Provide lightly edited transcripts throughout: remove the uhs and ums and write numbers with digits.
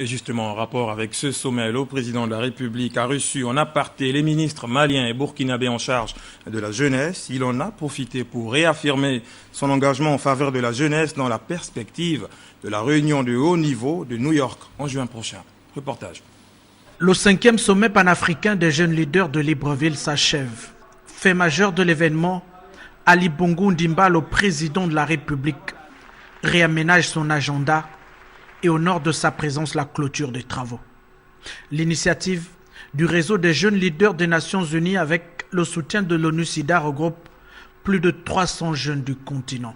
Et justement, en rapport avec ce sommet, le président de la République a reçu en aparté les ministres maliens et burkinabés en charge de la jeunesse. Il en a profité pour réaffirmer son engagement en faveur de la jeunesse dans la perspective de la réunion de haut niveau de New York en juin prochain. Reportage. Le 5e sommet panafricain des jeunes leaders de Libreville s'achève. Fait majeur de l'événement, Ali Bongo Ndimba, le président de la République, réaménage son agenda et honore de sa présence la clôture des travaux. L'initiative du réseau des jeunes leaders des Nations Unies avec le soutien de l'ONU-SIDA regroupe plus de 300 jeunes du continent.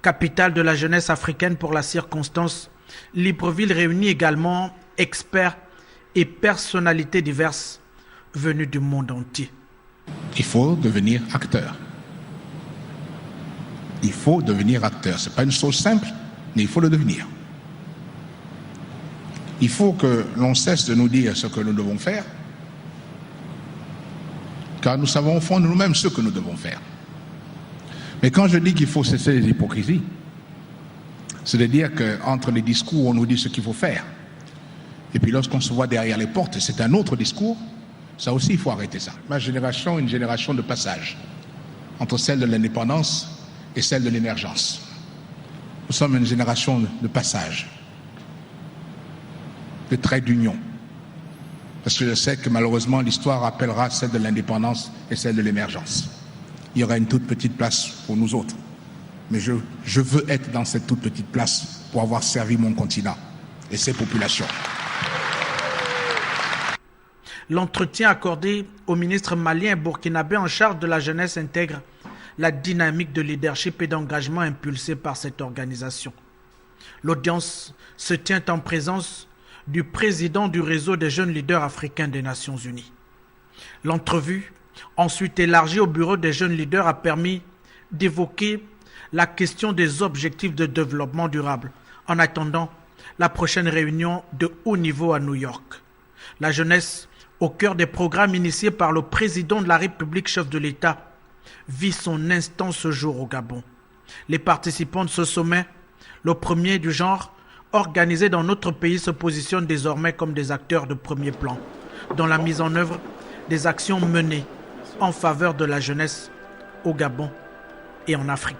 Capitale de la jeunesse africaine pour la circonstance, Libreville réunit également experts et personnalités diverses venues du monde entier. Il faut devenir acteur. Il faut devenir acteur. Ce n'est pas une chose simple, mais il faut le devenir. Il faut que l'on cesse de nous dire ce que nous devons faire, car nous savons au fond de nous-mêmes ce que nous devons faire. Mais quand je dis qu'il faut cesser les hypocrisies, c'est de dire qu'entre les discours, on nous dit ce qu'il faut faire, et puis lorsqu'on se voit derrière les portes, c'est un autre discours, ça aussi il faut arrêter ça. Ma génération est une génération de passage, entre celle de l'indépendance et celle de l'émergence. Nous sommes une génération de passage, de trait d'union. Parce que je sais que malheureusement l'histoire rappellera celle de l'indépendance et celle de l'émergence. Il y aura une toute petite place pour nous autres. Mais je veux être dans cette toute petite place pour avoir servi mon continent et ses populations. L'entretien accordé au ministre malien et burkinabé en charge de la jeunesse intègre la dynamique de leadership et d'engagement impulsée par cette organisation. L'audience se tient en présence du président du réseau des jeunes leaders africains des Nations Unies. L'entrevue, ensuite élargie au bureau des jeunes leaders, a permis d'évoquer la question des objectifs de développement durable en attendant la prochaine réunion de haut niveau à New York. La jeunesse, au cœur des programmes initiés par le président de la République, chef de l'État, vit son instant ce jour au Gabon. Les participants de ce sommet, le premier du genre, organisés dans notre pays, se positionnent désormais comme des acteurs de premier plan dans la mise en œuvre des actions menées en faveur de la jeunesse au Gabon et en Afrique.